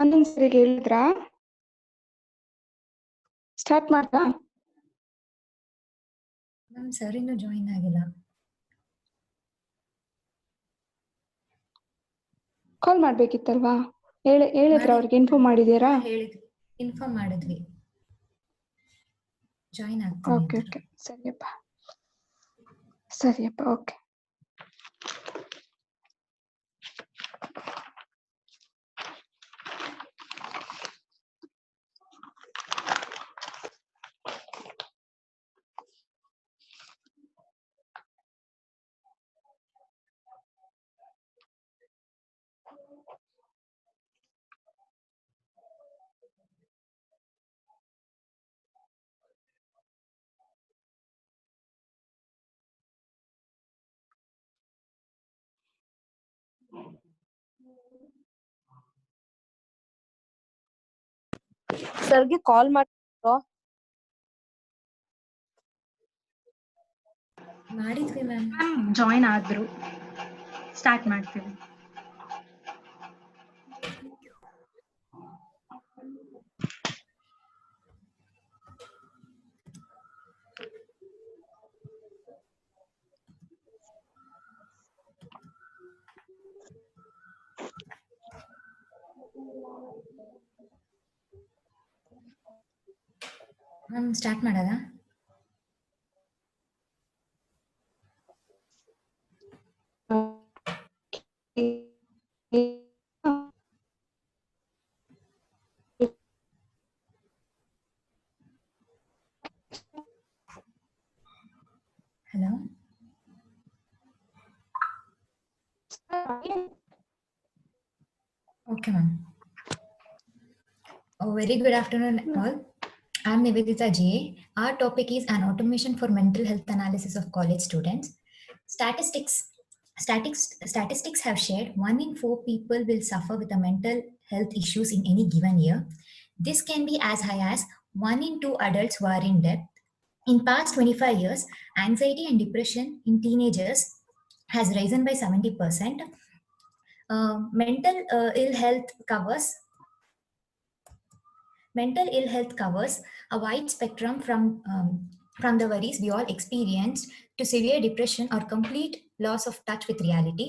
ಆನಂದ್ ಸರಿಗೆ ಹೇಳಿದ್ರಾ? ಸ್ಟಾರ್ಟ್ ಮಾಡ್ತಾ? Ma'am sir ಇನ್ನೂ ಜಾಯಿನ್ ಆಗಿಲ್ಲ. ಕಾಲ್ ಮಾಡ್ಬೇಕಿತ್ತಲ್ವಾ? ಹೇಳಿದ್ರ ಅವ್ರಿಗೆ ಇನ್ಫಾರ್ಮ್ ಮಾಡಿದೀರಾ? ಹೇಳಿದ್ವಿ, ಇನ್ಫಾರ್ಮ್ ಮಾಡಿದ್ವಿ. ಜಾಯಿನ್ ಆಗ್ತೀನಿ. ಓಕೆ ಓಕೆ, ಸರಿಯಪ್ಪ ಸರಿಯಪ್ಪ, ಓಕೆ. ಸರ್ಗೆ ಕಾಲ್ ಮಾಡಿದ್ವಿ ಮ್ಯಾಮ್. ಜಾಯಿನ್ ಆದ್ರು. ಸ್ಟಾರ್ಟ್ ಮಾಡ್ತೀವಿ. ಮ್ಯಾಮ್ ಸ್ಟಾರ್ಟ್ ಮಾಡೋದಾ? Hello, okay ma'am. Very good afternoon all. I am Nivedita G. Our topic is an automation for mental health analysis of college students. Statistics have shared 1 in 4 people will suffer with a mental health issues in any given year. This can be as high as 1 in 2 adults who are in debt. In past 25 years, anxiety and depression in teenagers has risen by 70%. Mental ill health covers a wide spectrum from the worries we all experienced to severe depression or complete loss of touch with reality.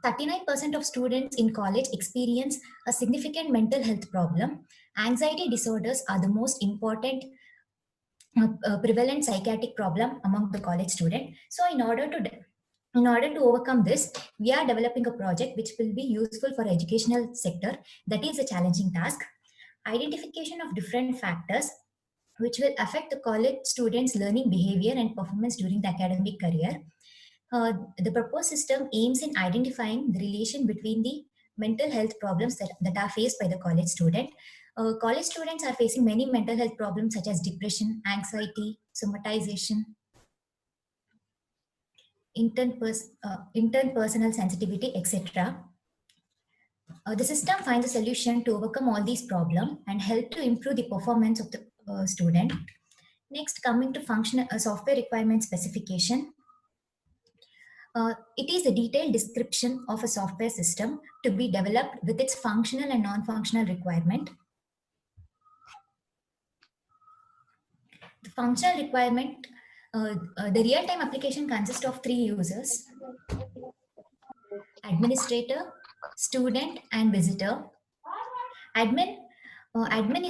39% of students in college experience a significant mental health problem. Anxiety disorders are the most important prevalent psychiatric problem among the college student. So in order to overcome this, we are developing a project which will be useful for educational sector. That is a challenging task. Identification of different factors which will affect the college students' learning behavior and performance during the academic career. The proposed system aims in identifying the relation between the mental health problems that are faced by the college student. College students are facing many mental health problems such as depression, anxiety, somatization, interpersonal sensitivity, etc. The system finds a solution to overcome all these problems and help to improve the performance of the student. Next, coming to software requirement specification. It is a detailed description of a software system to be developed with its functional and non-functional requirement. The functional requirement, the real-time application consists of 3 users: administrator, student, and visitor. Admin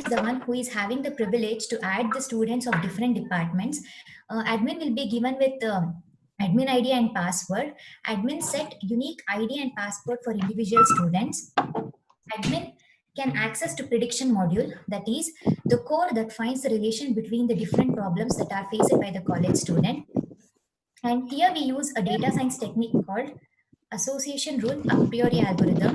is the one who is having the privilege to add the students of different departments. Admin will be given with admin ID and password. Admin set unique ID and password for individual students. Admin can access to prediction module, that is the core that finds the relation between the different problems that are faced by the college student. And here we use a data science technique called association rule a priori algorithm.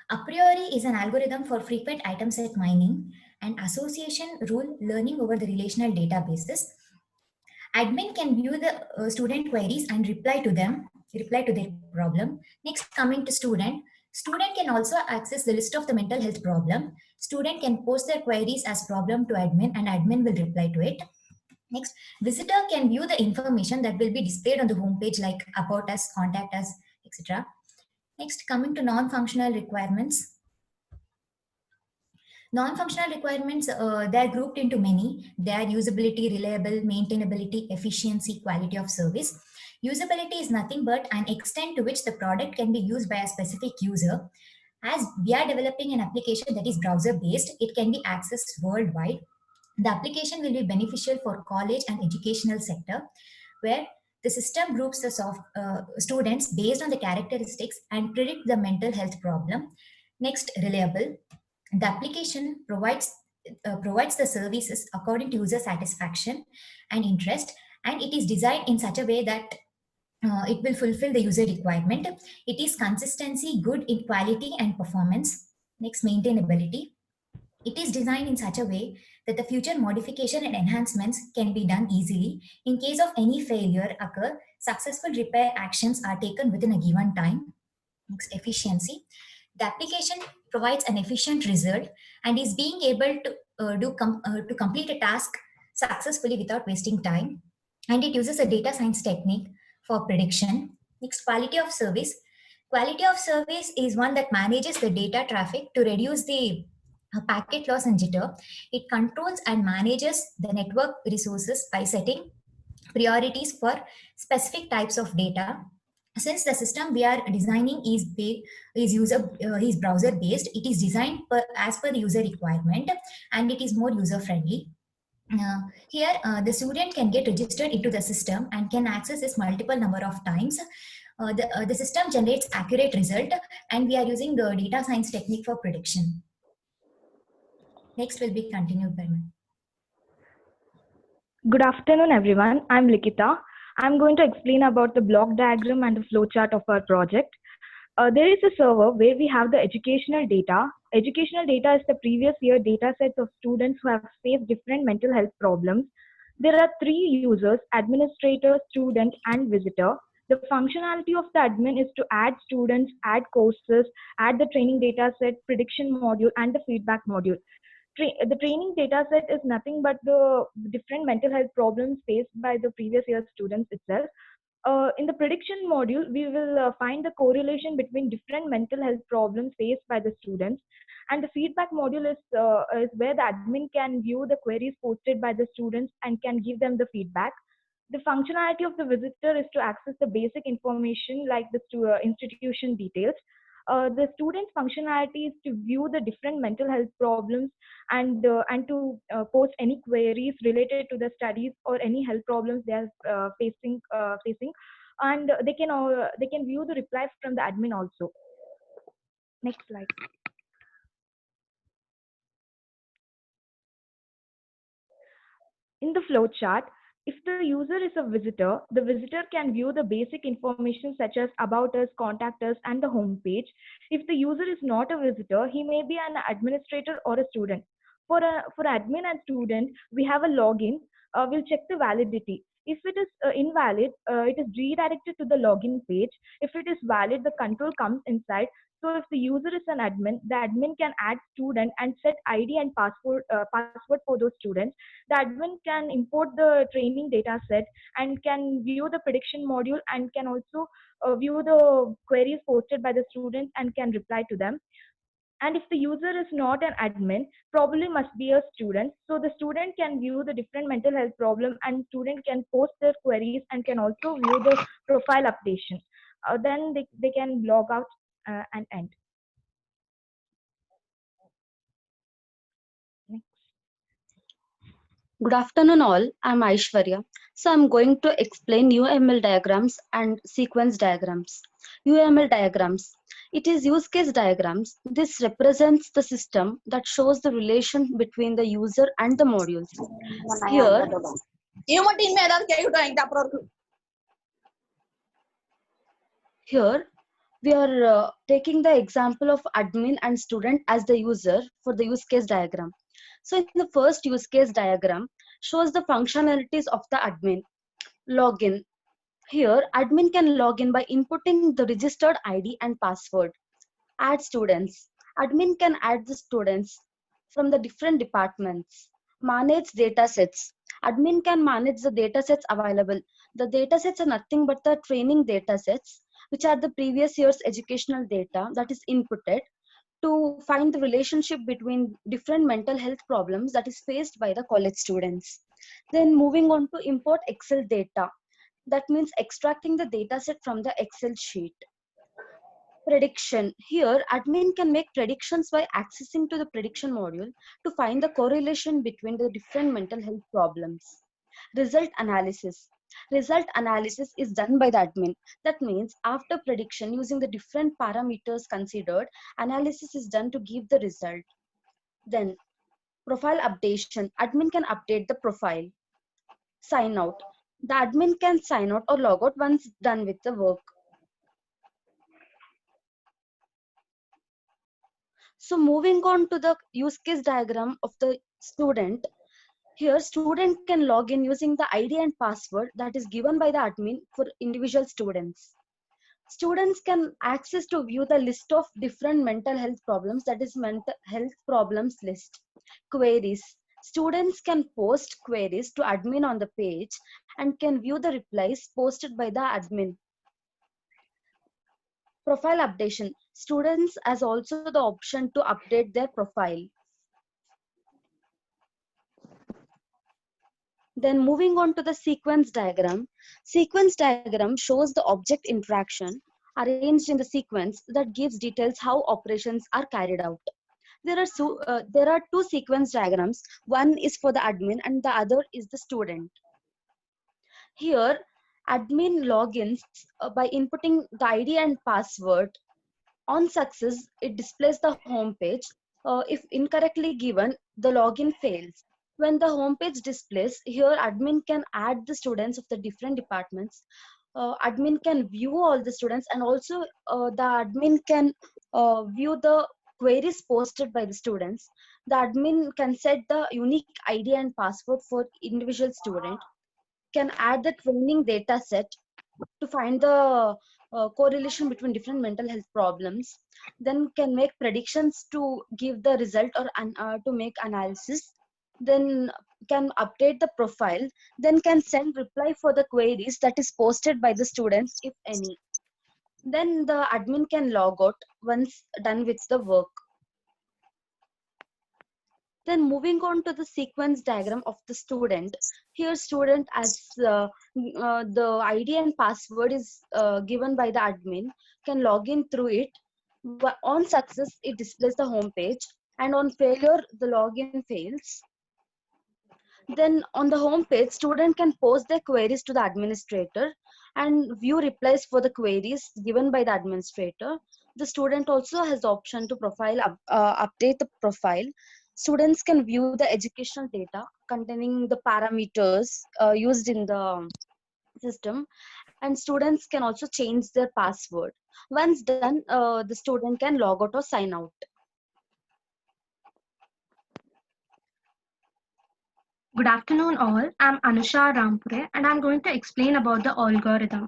A priori is an algorithm for frequent item set mining and association rule learning over the relational databases. Admin can view the student queries and reply to their problem. Next, coming to student can also access the list of the mental health problem. Student can post their queries as problem to admin and admin will reply to it. Next, visitor can view the information that will be displayed on the homepage like about us, contact us, etc. Next, coming to non-functional requirements. Non-functional requirements, they are grouped into many. They are usability, reliable, maintainability, efficiency, quality of service. Usability is nothing but an extent to which the product can be used by a specific user. As we are developing an application that is browser-based, it can be accessed worldwide. The application will be beneficial for college and educational sector, where the system groups the students based on the characteristics and predict the mental health problem. Next, reliable. The application provides the services according to user satisfaction and interest, and it is designed in such a way that it will fulfill the user requirement. It is consistency, good in quality and performance. Next, maintainability. It is designed in such a way that the future modification and enhancements can be done easily. In case of any failure occur, successful repair actions are taken within a given time. Next, efficiency. The application provides an efficient result and is being able to to complete a task successfully without wasting time. And it uses a data science technique for prediction. Next, quality of service. Quality of service is one that manages the data traffic to reduce the packet loss and jitter. It controls and manages the network resources by setting priorities for specific types of data. Since the system we are designing is browser based, it is designed as per the user requirement, and it is more user friendly. Here the student can get registered into the system and can access this multiple number of times. The system generates accurate result, and we are using the data science technique for prediction. Next will be continued by me. Good afternoon, everyone. I'm Likita. I'm going to explain about the block diagram and the flowchart of our project. There is a server where we have the educational data. Educational data is the previous year data sets of students who have faced different mental health problems. There are three users: administrator, student, and visitor. The functionality of the admin is to add students, add courses, add the training data set, prediction module, and the feedback module. The training data set is nothing but the different mental health problems faced by the previous year students itself. In the prediction module, we will find the correlation between different mental health problems faced by the students. And the feedback module is where the admin can view the queries posted by the students and can give them the feedback. The functionality of the visitor is to access the basic information like the institution details. The student's functionality is to view the different mental health problems and to post any queries related to the studies or any health problems they are facing, and they can view the replies from the admin also. Next slide. In the flowchart, if the user is a visitor, the visitor can view the basic information such as about us, contact us, and the home page. If the user is not a visitor, he may be an administrator or a student. For admin and student, we have a login. We'll check the validity. If it is invalid, it is redirected to the login page. If it is valid, the control comes inside. So if the user is an admin, the admin can add student and set ID and password for those students. The admin can import the training data set and can view the prediction module and can also view the queries posted by the students and can reply to them. And if the user is not an admin, probably must be a student. So the student can view the different mental health problem and student can post their queries and can also view the profile updation. Then they can log out and end. Next. Good afternoon, all. I'm Aishwarya. So, I'm going to explain UML diagrams and sequence diagrams. UML diagrams. It is use case diagrams. This represents the system that shows the relation between the user and the modules. Here, we are taking the example of admin and student as the user for the use case diagram. So, in the first use case diagram, shows the functionalities of the admin. Login. Here, admin can log in by inputting the registered ID and password. Add students. Admin can add the students from the different departments. Manage datasets. Admin can manage the datasets available. The datasets are nothing but the training datasets, which are the previous year's educational data that is inputted to find the relationship between different mental health problems that is faced by the college students. Then moving on to import Excel data. That means extracting the dataset from the Excel sheet. Prediction. Here, admin can make predictions by accessing to the prediction module to find the correlation between the different mental health problems. Result analysis. Result analysis is done by the admin. That means after prediction, using the different parameters considered, analysis is done to give the result. Then profile updation. Admin can update the profile. Sign out. The admin can sign out or log out once done with the work. So moving on to the use case diagram of the student. Here, student can log in using the ID and password that is given by the admin for individual students. Students can access to view the list of different mental health problems, that is mental health problems list. Queries. Students can post queries to admin on the page and can view the replies posted by the admin. Profile updation. Students has also the option to update their profile. Then moving on to the sequence diagram. Sequence diagram shows the object interaction arranged in the sequence that gives details how operations are carried out. There are two sequence diagrams. One is for the admin and the other is the student. Here, admin logins by inputting the ID and password. On success, it displays the home page. If incorrectly given, the login fails. When the home page displays, here admin can add the students of the different departments. Admin can view all the students, and also the admin can view the queries posted by the students. The admin can set the unique ID and password for individual student, can add the training data set to find the correlation between different mental health problems, then can make predictions to give the result or to make analysis, then can update the profile, then can send reply for the queries that is posted by the students if any. Then the admin can log out once done with the work. Then moving on to the sequence diagram of the student. Here student as the ID and password is given by the admin, can log in through it. On success, it displays the home page, and on failure, the login fails. Then on the home page, student can post their queries to the administrator and view replies for the queries given by the administrator. The student also has the option to update the profile. Students can view the educational data containing the parameters used in the system, and students can also change their password. Once done, the student can log out or sign out. Good afternoon all, I'm Anusha Rampure and I'm going to explain about the algorithm.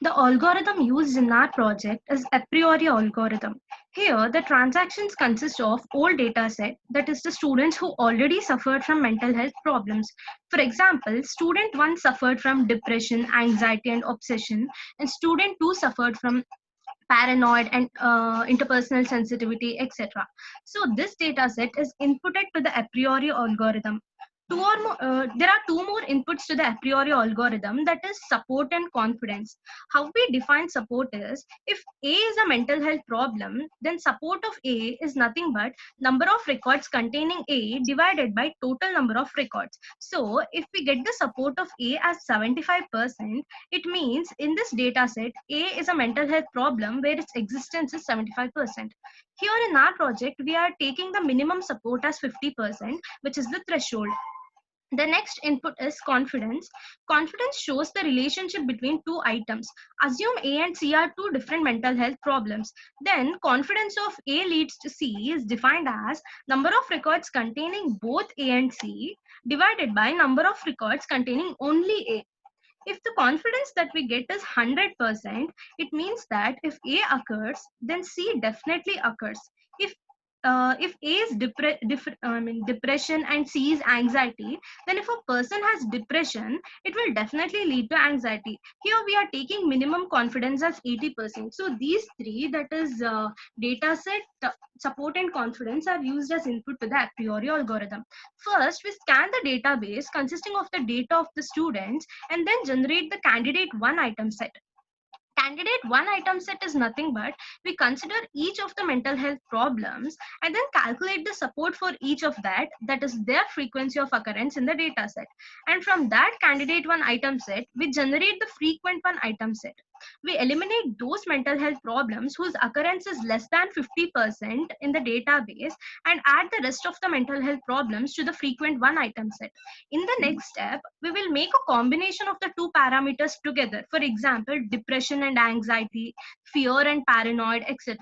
The algorithm used in our project is a priori algorithm. Here the transactions consist of old data set, that is the students who already suffered from mental health problems. For example, student 1 suffered from depression, anxiety and obsession, and student 2 suffered from paranoid and interpersonal sensitivity, etc. So this data set is inputted to the a priori algorithm. there are two more inputs to the a priori algorithm, that is support and confidence. How we define support is, if A is a mental health problem, then support of A is nothing but number of records containing A divided by total number of records. So if we get the support of A as 75%, it means in this data set, A is a mental health problem where its existence is 75%. Here in our project, we are taking the minimum support as 50%, which is the threshold. The next input is confidence. Confidence shows the relationship between two items. Assume A and C are two different mental health problems. Then confidence of A leads to C is defined as number of records containing both A and C divided by number of records containing only A. If the confidence that we get is 100%, it means that if A occurs, then C definitely occurs. If A is depression and C is anxiety, then if a person has depression, it will definitely lead to anxiety. Here we are taking minimum confidence as 80%. So these three, that is data set, support and confidence, are used as input to the a priori algorithm. First, we scan the database consisting of the data of the students and then generate the candidate one item set. Candidate one item set is nothing but we consider each of the mental health problems and then calculate the support for each of that is their frequency of occurrence in the data set. And from that candidate one item set, we generate the frequent one item set. We eliminate those mental health problems whose occurrence is less than 50% in the database and add the rest of the mental health problems to the frequent one item set. In the next step, we will make a combination of the two parameters together. For example, depression and anxiety, fear and paranoid, etc.,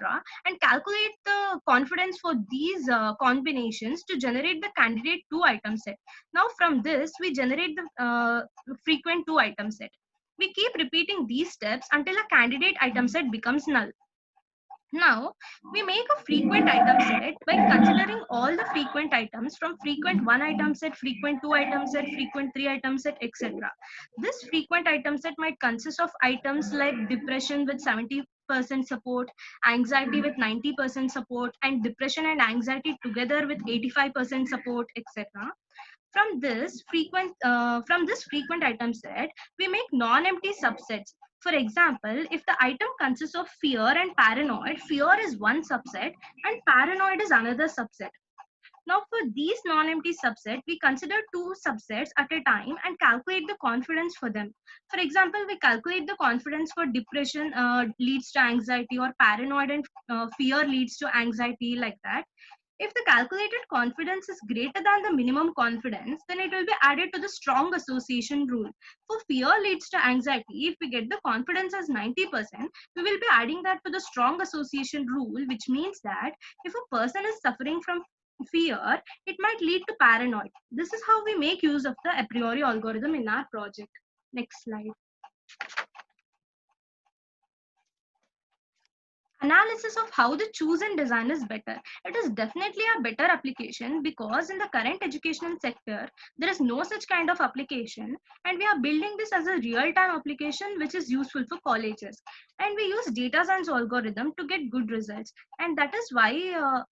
and calculate the confidence for these combinations to generate the candidate two item set. Now from this, we generate the frequent two item set. We keep repeating these steps until a candidate item set becomes null. Now, we make a frequent item set by considering all the frequent items from frequent one item set, frequent two item set, frequent three item set, etc. This frequent item set might consist of items like depression with 70% support, anxiety with 90% support, and depression and anxiety together with 85% support, etc. From this frequent item set, we make non-empty subsets. For example, if the item consists of fear and paranoid, fear is one subset and paranoid is another subset. Now for these non-empty subsets, we consider two subsets at a time and calculate the confidence for them. For example, we calculate the confidence for depression leads to anxiety, or paranoid and fear leads to anxiety, like that. If the calculated confidence is greater than the minimum confidence, then it will be added to the strong association rule. For fear leads to anxiety, if we get the confidence as 90%, we will be adding that to the strong association rule, which means that if a person is suffering from fear, it might lead to paranoid. This is how we make use of the a priori algorithm in our project. Next slide. Analysis of how the choose and design is better. It is definitely a better application because in the current educational sector, there is no such kind of application, and we are building this as a real-time application which is useful for colleges. And we use data science algorithm to get good results, and that is why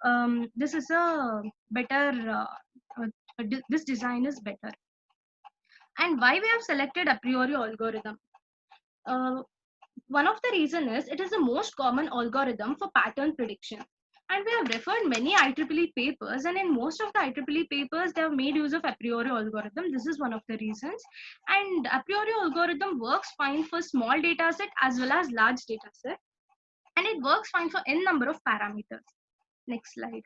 this is a better, this design is better. And why we have selected a priori algorithm. One of the reasons is it is the most common algorithm for pattern prediction. And we have referred many IEEE papers, and in most of the IEEE papers, they have made use of a priori algorithm. This is one of the reasons. And a priori algorithm works fine for small data set as well as large data set. And it works fine for n number of parameters. Next slide.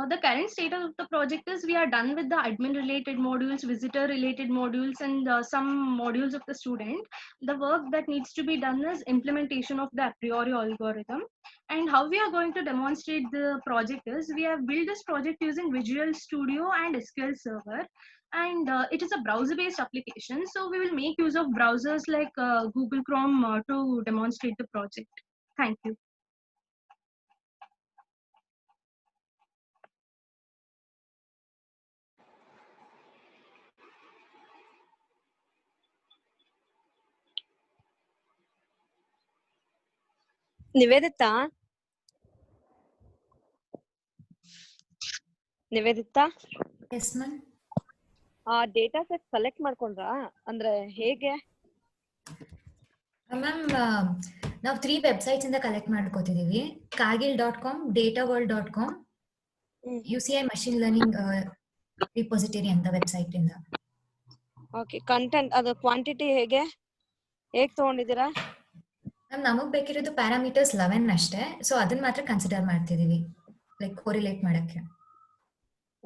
The current status of the project is we are done with the admin related modules, visitor related modules, and some modules of the student. The work that needs to be done is implementation of the a priori algorithm. And how we are going to demonstrate the project is we have built this project using Visual Studio and SQL Server. And it is a browser based application. So we will make use of browsers like Google Chrome to demonstrate the project. Thank you. Nivedita, Nivedita, yes ma'am. ಆ data set collect ಮಾಡ್ಕೊಂಡ್ರಾ? ಅಂದ್ರೆ ಹೇಗೆ? Ma'am ನಾವು 3 websites ಇಂದ collect ಮಾಡ್ಕೋತಿದೀವಿ. kargil.com, dataworld.com, UCI machine learning repository ಅಂತ website ಇಂದ. Okay, content ಅದು ಕ್ವಾಂಟಿಟಿ ಹೇಗೆ ತಗೊಂಡಿದ್ದೀರಾ? ಮ್ಯಾಮ್ ನಮಗ್ ಬೇಕಿರೋದು ಪ್ಯಾರಾಮೀಟರ್ಸ್ 11 ಅಷ್ಟೇ. ಸೊ ಅದನ್ನ ಮಾತ್ರ ಕನ್ಸಿಡರ್ ಮಾಡ್ತಿದೀವಿ, ಲೈಕ್ ಕೋರಿಲೇಟ್ ಮಾಡಕ್ಕೆ.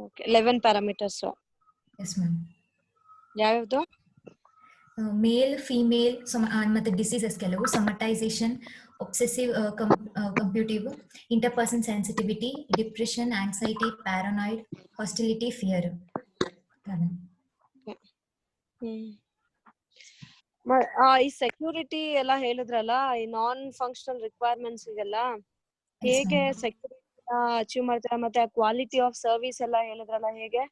Okay, 11 parameters. Yes ma'am. ಯಾವ್ಯಾವ್ದು? ಮೇಲ್, ಫಿಮೇಲ್, ಮತ್ತೆ ಡಿಸೀಸಸ್ ಕೆಲವು, somatization, obsessive compulsive, interpersonal sensitivity, depression, anxiety, paranoid, hostility, fear. ಈ ಸೆಕ್ಯೂರಿಟಿ ಎಲ್ಲ ಹೇಳಿದ್ರಲ್ಲ, ಈ ನಾನ್ ಫಂಕ್ಷನಲ್ ರಿಕ್ವೈರ್ಮೆಂಟ್ಸ್ ಇದೆಲ್ಲ ಹೇಗೆ ಸೆಕ್ಯೂರಿಟಿ ಅಚೀವ್ ಮಾಡ್ತೀರಾ? ಮತ್ತೆ ಕ್ವಾಲಿಟಿ ಆಫ್ ಸರ್ವಿಸ್ ಎಲ್ಲ ಹೇಳಿದ್ರಲ್ಲ, ಹೇಗೆ?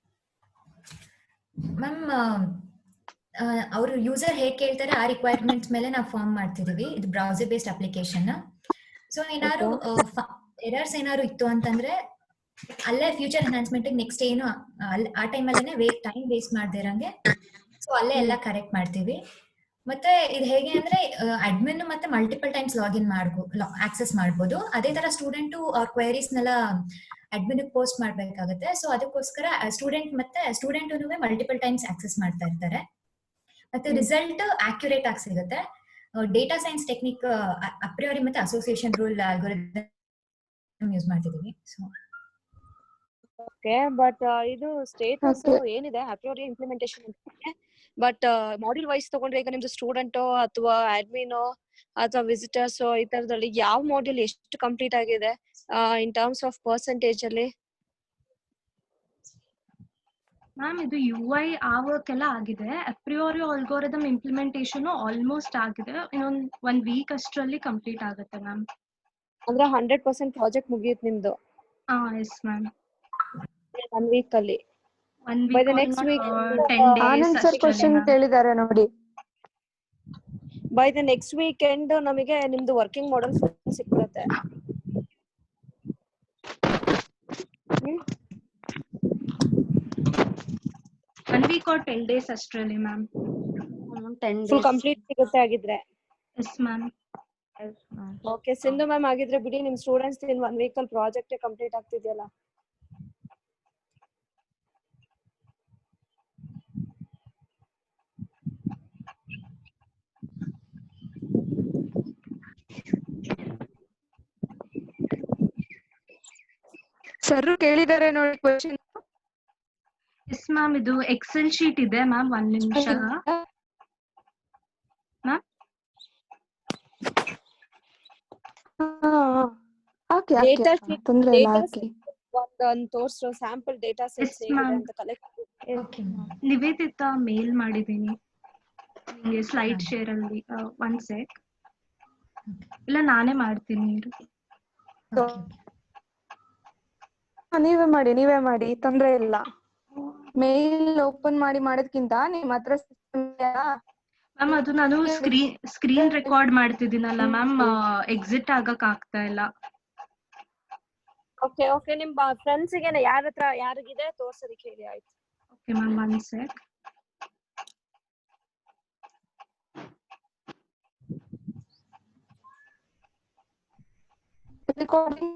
ಮ್ಯಾಮ್ ಅವರು ಯೂಸರ್ ಹೇಗೆ ಕೇಳ್ತಾರೆ ಆ ರಿಕ್ವೈರ್ಮೆಂಟ್ಸ್ ಮೇಲೆ ನಾವು ಫಾರ್ಮ್ ಮಾಡ್ತಿದೀವಿ. ಇದು ಬ್ರೌಸರ್ ಬೇಸ್ಡ್ ಅಪ್ಲಿಕೇಶನ್. ಸೊ ಏನಾದ್ರು ಎರರ್ಸ್ ಏನಾದ್ರು ಇತ್ತು ಅಂತಂದ್ರೆ ಅಲ್ಲೇ ಫ್ಯೂಚರ್ ಎನ್ಹಾನ್ಸ್ಮೆಂಟ್ ನೆಕ್ಸ್ಟ್ ಏನು ಆ ಟೈಮಲ್ಲೇ ಟೈಮ್ ವೇಸ್ಟ್ ಮಾಡದೇ ಇರಂಗೆ ಸೊ ಅಲ್ಲೇ ಎಲ್ಲ ಕರೆಕ್ಟ್ ಮಾಡ್ತೀವಿ. ಮತ್ತೆ ಇದು ಹೇಗೆ ಅಂದ್ರೆ ಅಡ್ಮಿನ್ ಮತ್ತೆ ಮಲ್ಟಿಪಲ್ ಟೈಮ್ಸ್ ಲಾಗಿನ್ ಆಕ್ಸೆಸ್ ಮಾಡ್ಬೋದು. ಅದೇ ತರ ಸ್ಟೂಡೆಂಟ್ ಅವ್ರ ಕ್ವೈರೀಸ್ನೆಲ್ಲ ಅಡ್ಮಿನ್ ಪೋಸ್ಟ್ ಮಾಡ್ಬೇಕಾಗುತ್ತೆ. ಸೊ ಅದಕ್ಕೋಸ್ಕರ ಸ್ಟೂಡೆಂಟ್ ಮಲ್ಟಿಪಲ್ ಟೈಮ್ಸ್ ಆಕ್ಸೆಸ್ ಮಾಡ್ತಾ ಇರ್ತಾರೆ. ಮತ್ತೆ ರಿಸಲ್ಟ್ ಆಕ್ಯುರೇಟ್ ಆಗಿ ಸಿಗುತ್ತೆ. ಡೇಟಾ ಸೈನ್ಸ್ ಟೆಕ್ನಿಕ್ ಅಪ್ರಿಯೋರಿ ಮತ್ತೆ ಅಸೋಸಿಯೇಷನ್ ರೂಲ್ ಅಲ್ಗೊರಿಥಮ್ ಯೂಸ್ ಮಾಡ್ತಿದೀವಿ. ಸೊ ಓಕೆ, ಬಟ್ ಇದು ಸ್ಟೇಟಸ್ ಏನಿದೆ ಅಪ್ರಿಯೋರಿ ಇಂಪ್ಲಿಮೆಂಟೇಷನ್ ಅಂತ. ಬಟ್ ಮಾಡ್ಯೂಲ್ ವೈಸ್ ತಗೊಂಡ್ರೆ ಈಗ ನಿಮ್ದು ಸ್ಟೂಡೆಂಟೋ ಅಥವಾ ಅಡ್ಮಿನೋ ಅಥವಾ ವಿಸಿಟರ್ಸ್ ಈ ತರದಲ್ಲಿ ಯಾವ ಮಾಡ್ಯೂಲ್ ಎಷ್ಟು ಕಂಪ್ಲೀಟ್ ಆಗಿದೆ ಇನ್ ಟರ್ಮ್ಸ್ ಆಫ್ ಪರ್ಸೆಂಟೇಜ್ ಅಲ್ಲಿ? ಮ್ಯಾಮ್ ಇದು UI ಆ ವರ್ಕ್ ಎಲ್ಲ ಆಗಿದೆ. ಅಪ್ರಿಯೋರಿ ಆಲ್ಗೋರಿದಮ್ ಇಂಪ್ಲಿಮೆಂಟೇಷನ್ ಆಲ್ಮೋಸ್ಟ್ ಆಗಿದೆ. ಇನ್ನೊಂದು 1 ವೀಕ್ ಅಷ್ಟರಲ್ಲಿ ಕಂಪ್ಲೀಟ್ ಆಗುತ್ತೆ ಮ್ಯಾಮ್. ಅಂದ್ರೆ 100% ಪ್ರಾಜೆಕ್ಟ್ ಮುಗಿಯುತ್ತೆ ನಿಮ್ದು? Yes ma'am. 1 ವೀಕ್ ಅಲ್ಲಿ? 1 by week the next week 10 days Anand sir question ಕೇಳಿದ್ದಾರೆ ನೋಡಿ. ಬೈ ದ ನೆಕ್ಸ್ಟ್ ವೀಕೆಂಡ್ ನಮಗೆ ನಿಮ್ದು ವರ್ಕಿಂಗ್ ಮಾಡೆಲ್ ಸಿಕ್ಬಿಡುತ್ತೆ. 1 ವೀಕ್ or 10 ಡೇಸ್ ಅಷ್ಟರಲ್ಲಿ ಮ್ಯಾಮ್. 10 full days. ಕಂಪ್ಲೀಟ್ ಸಿಗುತ್ತೆ ಆಗಿದ್ರೆ? Yes ma'am. Okay, Sindhu ma'am ಆಗಿದ್ರೆ ಬಿಡಿ, ನಿಮ್ ಸ್ಟೂಡೆಂಟ್ಸ್ ಇನ್ 1 ವೀಕ್ ಅಲ್ಲಿ ಪ್ರಾಜೆಕ್ಟ್ ಕಂಪ್ಲೀಟ್ ಆಗ್ತಿದೆಯಲ್ಲ? ಸರ್ ಕೇಳಿದ್ದಾರೆ ನೋಡಿ ಕ್ವಶನ್. ಎಸ್ ಮ್ಯಾಮ್, ಇದು ಎಕ್ಸೆಲ್ ಶೀಟ್ ಇದೆ ಮ್ಯಾಮ್. 1 ನಿಮಿಷ ಮ್ಯಾಮ್. ಡೇಟಾ ಶೀಟ್ ತೊಂದ್ರೆ ಇಲ್ಲ, ಹಾಕಿ. ಒಂದು ತೋರ್ಸೋ ಸ್ಯಾಂಪಲ್ ಡೇಟಾ ಸೆಟ್ಸ್ ಹೇಗಿದೆ ಅಂತ collect. Okay ma'am. Nivedita mail ಮಾಡಿದ್ದೀನಿ ನಿಮಗೆ ಸ್ಲೈಡ್ ಶೇರ್ ಅಲ್ಲಿ. 1 ಸೆಕ್, ಇಲ್ಲ ನಾನೇ ಮಾಡ್ತೀನಿ. ನೀವೇ ಮಾಡಿ, ತೊಂದ್ರೆ ಇಲ್ಲ. ಮೇಲ್ ಓಪನ್ ಮಾಡಿ ಮಾಡೋದ್ಕಿಂತ ನಿಮ್ ಹತ್ರ ಸಿಸ್ಟಮ್ ಮ್ಯಾಮ್ ಅದು ನಾನು ಸ್ಕ್ರೀನ್ ರೆಕಾರ್ಡ್ ಮಾಡ್ತಿದ್ದೀನಲ್ಲ ಮ್ಯಾಮ್, ಎಕ್ಸಿಟ್ ಆಗಕ್ ಆಗ್ತಾ ಇಲ್ಲ. ಓಕೆ, ನಿಮ್ ಫ್ರೆಂಡ್ಸ್ ಗೆ ಯಾರಿಗಿದೆ ತೋರ್ಸೋದಕ್ಕೆ ಹೇಳಿ. ಆಯ್ತು. Okay ma'am, 1 sec. Recording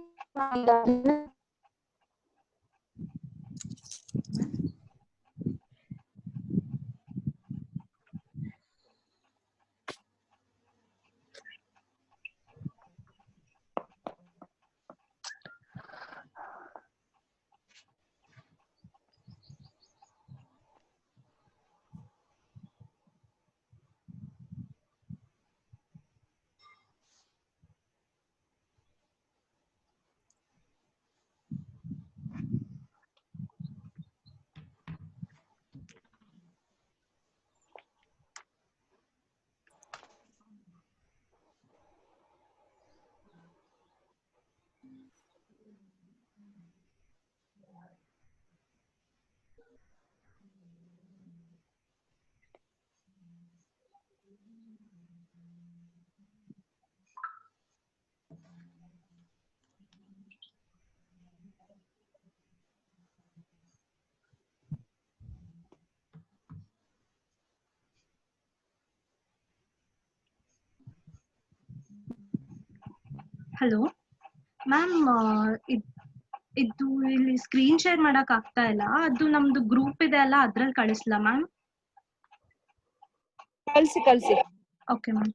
hello ma'am, ಇದು ಇಲ್ಲಿ ಸ್ಕ್ರೀನ್ ಶೇರ್ ಮಾಡಕ್ ಆಗ್ತಾ ಇಲ್ಲ. ಅದು ನಮ್ದು ಗ್ರೂಪ್ ಇದೆ ಅಲ್ಲ, ಅದ್ರಲ್ಲಿ ಕಳಿಸ್ಲಾ ಮ್ಯಾಮ್? ಕಳ್ಸಿ. Okay ma'am.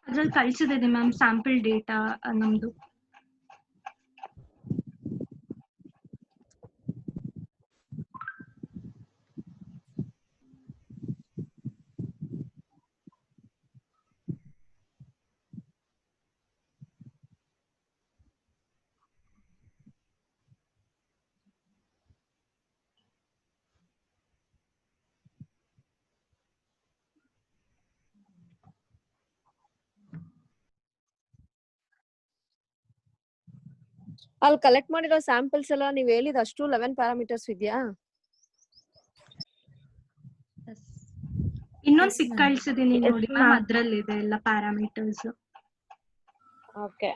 ಅದ್ರಲ್ಲಿ ಕಳಿಸಿದೆ ಮ್ಯಾಮ್ ಸ್ಯಾಂಪಲ್ ಡೇಟಾ ನಮ್ದು. ಅಲ್ಲಿ ಕಲೆಕ್ಟ್ ಮಾಡಿರೋ ಸ್ಯಾಂಪಲ್ಸ್ ಎಲ್ಲ ನೀವ್ ಹೇಳಿದ ಅಷ್ಟು 11 ಪ್ಯಾರಾಮೀಟರ್ಸ್ ಇದೆಯಾ? ಇನ್ನೊಂದು ಪಿಕ್ ಕಳಿಸಿದೀನಿ ನೋಡಿ ಮ್ಯಾಮ್, ಅದ್ರಲ್ಲಿ ಇದೆ ಎಲ್ಲ ಪ್ಯಾರಾಮೀಟರ್ಸ್. ಓಕೆ.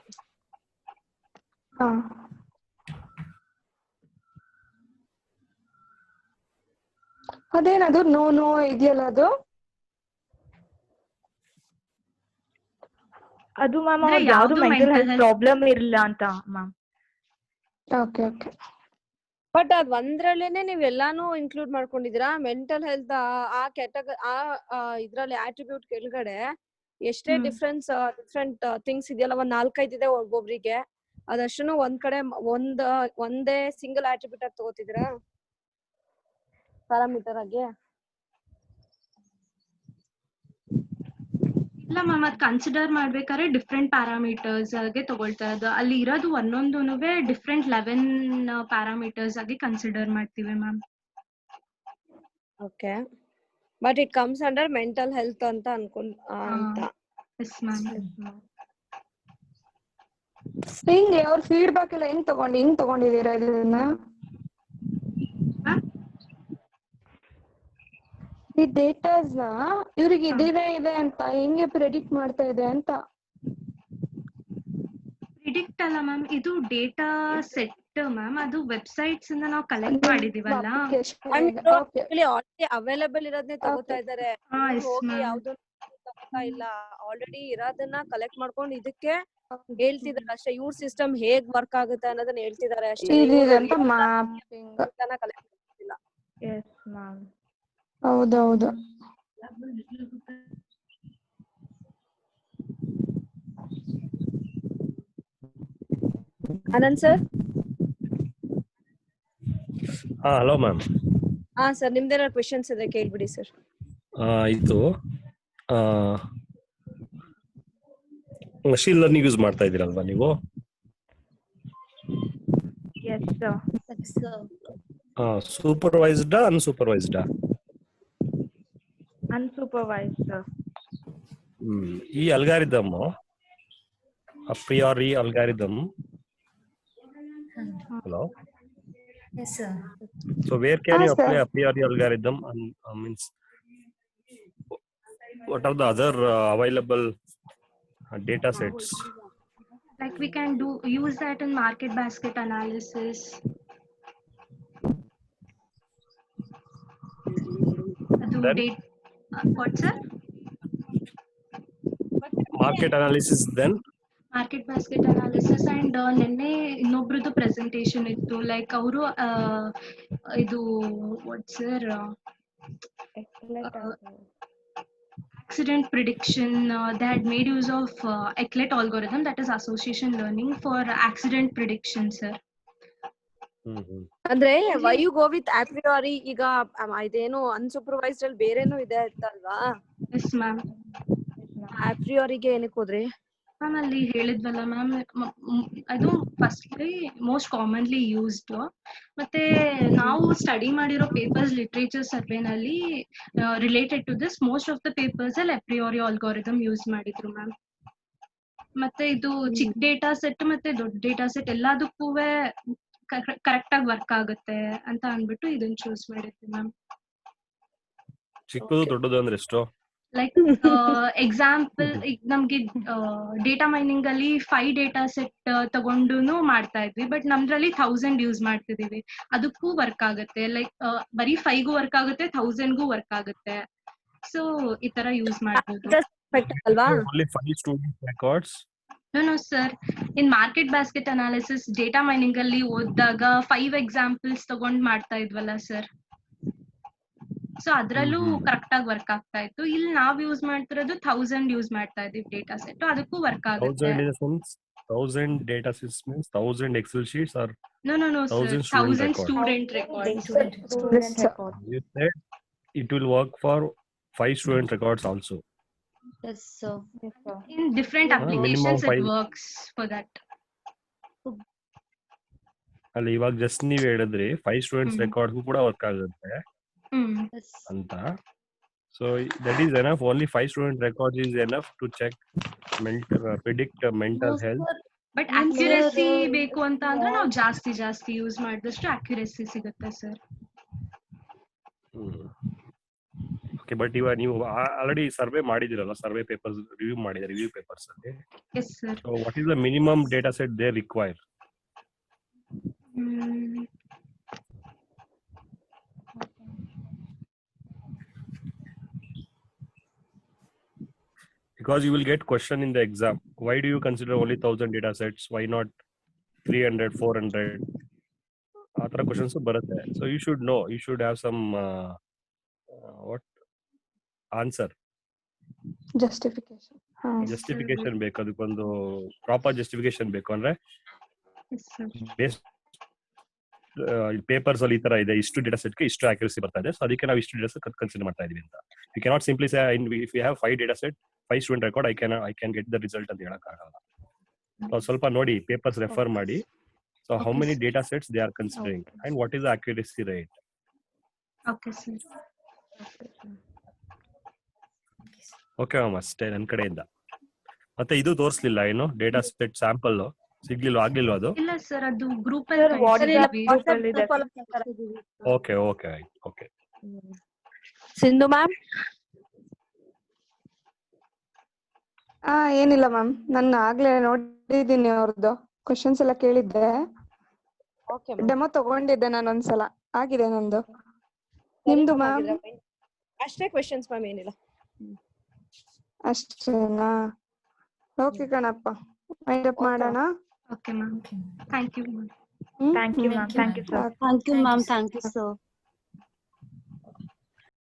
ಅದೇನದು ನೋ ಇದೆಯಲ್ಲ ಅದು? ಅದು ಮ್ಯಾಮ್ ಯಾವ್ದು ಮೆಂಟಲ್ ಹೆಲ್ತ್ ಪ್ರಾಬ್ಲಮ್ ಇರಲ್ಲ ಅಂತ ಮ್ಯಾಮ್. ಓಕೆ. ಬಟ್ ಅದ್ ಒಂದ್ರಲ್ಲೇನೆ ನೀವ್ ಎಲ್ಲಾನು ಇನ್ಕ್ಲೂಡ್ ಮಾಡ್ಕೊಂಡಿದೀರಾ? ಮೆಂಟಲ್ ಹೆಲ್ತ್ ಆ ಕ್ಯಾಟಗರಿ ಇದ್ರಲ್ಲಿ ಆಟ್ರಿಬ್ಯೂಟ್ ಕೆಳಗಡೆ ಎಷ್ಟೇ ಡಿಫರೆಂಟ್ ಥಿಂಗ್ಸ್ ಇದೆಯಲ್ಲ, ಒಂದ್ 4-5 ಇದೆ ಒಬ್ಬೊಬ್ರಿಗೆ. ಅದಷ್ಟನ್ನು ಒಂದ್ ಕಡೆ ಒಂದೇ ಸಿಂಗಲ್ ಆಟ್ರಿಬ್ಯೂಟ್ ಆಗಿ ತಗೋತಿದ್ದೀರಾ ಪ್ಯಾರಾಮೀಟರ್ ಆಗಿ? ಇಲ್ಲ ಮ್ಯಾಮ್, ಅದು ಕನ್ಸಿಡರ್ ಮಾಡ್ಬೇಕಾದ್ರೆ ಡಿಫ್ರೆಂಟ್ ಪ್ಯಾರಾಮೀಟರ್ಸ್ ಆಗಿ ತಗೊಳ್ತಾ ಇರೋದು. ಅಲ್ಲಿ ಇರೋದು ಒಂದೊಂದು ಡಿಫ್ರೆಂಟ್ 11 ಪ್ಯಾರಾಮೀಟರ್ಸ್ ಆಗಿ ಕನ್ಸಿಡರ್ ಮಾಡ್ತೀವಿ ma'am. Okay, but it comes under mental health ಅಂತ ಅಂತ. Yes ma'am. ಹಿಂಗೆ ಅವ್ರ ಫೀಡ್ಬ್ಯಾಕ್ ಎಲ್ಲ ಹೆಂಗ್ ತಗೊಂಡಿದೀರಾ ಇದನ್ನ? ಈ ಡೇಟಾಸ್ ನ ಇವ್ರಿಗೆ ಇದೆ ಅಂತ ಹೆಂಗೆ ಪ್ರೆಡಿಕ್ಟ್ ಮಾಡ್ತಾ ಇದೆ ಅಂತ? ಪ್ರಿಡಿಕ್ಟ್ ಅಲ್ಲ ಮ್ಯಾಮ್, ಇದು ಡೇಟಾ ಸೆಟ್ ಮ್ಯಾಮ್. ಅದು ವೆಬ್ಸೈಟ್ಸ್ ಇಂದ ನಾವು ಕಲೆಕ್ಟ್ ಮಾಡಿದೀವಲ್ಲ. ಆಲ್ರೆಡಿ ಅವೈಲೇಬಲ್ ಇರೋದನ್ನೇ ತಗೋತಾ ಇದಾರೆ, ಹೋಗಿ ಯಾವ್ದು ತಗೋತಾ ಇಲ್ಲ. ಆಲ್ರೆಡಿ ಇರೋದನ್ನ ಕಲೆಕ್ಟ್ ಮಾಡ್ಕೊಂಡು ಇದಕ್ಕೆ ಹೇಳ್ತಿದಾರೆ ಅಷ್ಟೇ. ಇವ್ರ ಸಿಸ್ಟಮ್ ಹೇಗ್ ವರ್ಕ್ ಆಗುತ್ತೆ ಅನ್ನೋದನ್ನ ಹೇಳ್ತಿದಾರೆ ಅಷ್ಟೇ. ಕಲೆಕ್ಟ್ ಮಾಡ್ತಿಲ್ಲ. ಹೌದೌದು. Anand sir. Hello ma'am. Sir, ನಿಮ್ದೇನಾದ್ರು ಕ್ವೆಶನ್ಸ್ ಇದೆ ಕೇಳ್ಬಿಡಿ ಸರ್. ಇದು ಮಷೀನ್ ಲರ್ನಿಂಗ್ ಯೂಸ್ ಮಾಡ್ತಾ ಇದ್ದೀರಲ್ವಾ ನೀವು? ಸೂಪರ್ವೈಸ್ಡಾ ಅನ್ಸೂಪರ್ವೈಸ್ಡಾ? ಅನ್ಸೂಪರ್ವೈಸ್ಡ್. ಈ algorithm apriori algorithm. Hello. Yes sir. So where can you apply a priori algorithm and means what are the other available data sets? Like we can use that in market basket analysis. What sir? Market analysis then? Market basket analysis and ನಿನ್ನೆ ಇನ್ನೊಬ್ರದ್ದು presentation ಇತ್ತು. Like ಅವರು ಇದು what sir accident prediction, they had made use of ECLET algorithm, that is association learning for accident prediction sir. ಅಂದ್ರೆ why you go with a priori? ಈಗ ಇದೇನು unsupervised ಅಲ್ಲಿ ಬೇರೆನೂ ಇದೆ ಅಂತಲ್ವಾ? Yes ma'am. a priori ಗೆ ಏನಕ್ಕೆ ಹೋದ್ರಿ ಮ್ಯಾಮ್? ಅಲ್ಲಿ ಹೇಳಿದ್ವಲ್ಲ ಮ್ಯಾಮ್, ಅದು ಫಸ್ಟ್ಲಿ ಮೋಸ್ಟ್ ಕಾಮನ್ಲಿ ಯೂಸ್ಡ್. ಮತ್ತೆ ನಾವು ಸ್ಟಡಿ ಮಾಡಿರೋ ಪೇಪರ್ಸ್ ಲಿಟ್ರೇಚರ್ ಸರ್ವೆನಲ್ಲಿ related to this most of the papers ಅಲ್ಲಿ ಅಪ್ರಿಯೋರಿ ಆಲ್ಗೋರಿದಮ್ ಯೂಸ್ ಮಾಡಿದ್ರು ಮ್ಯಾಮ್. ಮತ್ತೆ ಇದು ಚಿಕ್ಕ ಡೇಟಾ ಸೆಟ್ ಮತ್ತೆ ದೊಡ್ಡ ಡೇಟಾ ಸೆಟ್ ಎಲ್ಲದಕ್ಕೂ ಕರೆಕ್ಟ್ ಆಗಿ ವರ್ಕ್ ಆಗುತ್ತೆ ಅಂತ ಅಂದ್ಬಿಟ್ಟು ಇದನ್ನ ಚೂಸ್ ಮಾಡಿದ್ವಿ ಮ್ಯಾಮ್. ಚಿಕ್ಕದು ದೊಡ್ಡದು ಅಂದ್ರೆ ಎಷ್ಟು? ಲೈಕ್ ಎಕ್ಸಾಂಪಲ್ ಈಗ ನಮ್ಗೆ ಡೇಟಾ ಮೈನಿಂಗ್ ಅಲ್ಲಿ 5 ಡೇಟಾ ಸೆಟ್ ತಗೊಂಡು ಮಾಡ್ತಾ ಇದ್ವಿ, ಬಟ್ ನಮ್ದ್ರಲ್ಲಿ 1000 ಯೂಸ್ ಮಾಡ್ತಿದೀವಿ. ಅದಕ್ಕೂ ವರ್ಕ್ ಆಗುತ್ತೆ. ಲೈಕ್ ಬರೀ 5ಗೂ ವರ್ಕ್ ಆಗುತ್ತೆ, 1000ಗೂ ವರ್ಕ್ ಆಗುತ್ತೆ. ಸೊ ಈ ತರ ಯೂಸ್ ಮಾಡ್ಬೋದು. ಅಲ್ವಾ? Only 5 student records. No, sir. In market basket analysis, data mining ಅಲ್ಲಿ ಓದಿದಾಗ 5 examples ತಗೊಂಡ್ ಮಾಡ್ತಾ ಇದ್ವಲ್ಲ ಸರ್. ಸೊ ಅದ್ರಲ್ಲೂ ಕರೆಕ್ಟ್ ಆಗಿ ವರ್ಕ್ ಆಗ್ತಾ ಇತ್ತು. ಇಲ್ಲಿ ನಾವ್ ಯೂಸ್ ಮಾಡ್ತಿರೋದು 1000 ಯೂಸ್ ಮಾಡ್ತಾ ಇದೀವಿ ಡೇಟಾ ಸೆಟ್, ಅದಕ್ಕೂ ವರ್ಕ್ ಆಗುತ್ತೆ. 1000 data sets means 1000 Excel sheets or No, sir. 1000 student records. You said it will work for 5 student records also. Yes, sir. In different applications it works for that. ಅಲ್ಲಿ ಇವಾಗ just ನೀವ್ ಹೇಳಿದ್ರಿ 5 students ರೆಕಾರ್ಡ್ಗೂ ಕೂಡ work ಆಗುತ್ತೆ ಅಂತ. So that is enough. Only 5 student records is enough to check predict mental health. But accuracy ಬೇಕು ಅಂತ ಅಂದ್ರೆ ನಾವು ಜಾಸ್ತಿ ಯೂಸ್ ಮಾಡಿದಷ್ಟು ಅಕ್ಯುರಸಿ ಸಿಗುತ್ತೆ ಸರ್. ಓಕೆ, ಬಟ್ ಇವಾಗ ನೀವು ಆಲ್ರೆಡಿ ಸರ್ವೆ ಮಾಡಿದಿರಲ್ಲ, ಸರ್ವೆ ಪೇಪರ್ಸ್ ರಿವ್ಯೂ ಮಾಡಿದ್ರೆ ರಿವ್ಯೂ ಪೇಪರ್ಸ್ ಅಲ್ಲಿ. Yes, sir. So what is the minimum data set they require? Because you will get question in the exam. Why do you consider only 1000 data sets? Why not 300, 400? ಆ ತರ questions ಬರುತ್ತೆ. So you should know. You should have some what answer. Justification ಬೇಕು. ಅದಕ್ಕೊಂದು proper justification ಬೇಕು. ಅಂದ್ರೆ papers ಅಲ್ಲಿ ಈ ತರ ಇದೆ, ಇಷ್ಟು ಡೇಟಾ ಸೆಟ್ಗೆ ಇಷ್ಟು ಆಕ್ಯುರಸಿ ಬರ್ತಾ ಇದೆ, ಸೊ ಅದಕ್ಕೆ ನಾವು ಇಷ್ಟು ಡೇಟಾ ಸೆಟ್ ಕನ್ಸಿಡರ್ ಮಾಡ್ತಾ ಇದೀವಿ ಅಂತ. You cannot simply say if you have 5 data set 5 student record I can get the result ಅಂತ ಹೇಳಕ್ ಆಗಲ್ಲ. ಸ್ವಲ್ಪ ನೋಡಿ, ಪೇಪರ್ಸ್ ರೆಫರ್ ಮಾಡಿ. So how many data sets they are considering and what is the accuracy rate. Okay sir. Okay ma'am, ಅಷ್ಟೇ ನನ್ನ ಕಡೆಯಿಂದ. ಮತ್ತೆ ಇದು ತೋರಿಸ್ಲಿಲ್ಲ ಏನು ಡೇಟಾ ಸೆಟ್ ಸ್ಯಾಂಪಲ್ ಸಿಗ್ಲಿಲ್ಲ, ಆಗ್ಲಿಲ್ಲ ಅದು? ಇಲ್ಲ ಸರ್, ಅದು ಗ್ರೂಪ್ ಅಲ್ಲಿ ಓಕೆ ಓಕೆ. ಸಿಂಧು ಮ್ಯಾಮ್. ಏನಿಲ್ಲ ಮ್ಯಾಮ್, ನನ್ನ ಆಗ್ಲೇ ನೋಡಿದ್ದೀನಿ, ಅವ್ರದ್ದು ಕ್ವಶನ್ಸ್ ಎಲ್ಲ ಕೇಳಿದ್ದೆ, ಡೆಮೋ ತಗೊಂಡಿದ್ದೆ ನಾನು ಒಂದ್ಸಲ, ಆಗಿದೆ ನಂದು. ನಿಮ್ದು ಮ್ಯಾಮ್? ಅಷ್ಟೇ ಕ್ವೆಶ್ಚನ್ಸ್ ಮ್ಯಾಮ್, ಏನಿಲ್ಲ. ಅಷ್ಟೇನಾ? ಓಕೆ ಕಣಪ್ಪ, ವೈಂಡ್ ಅಪ್ ಮಾಡೋಣ. Okay ma'am, thank you. Thank you, ma'am. Thank you, sir. Thank you, ma'am. Thank you, sir.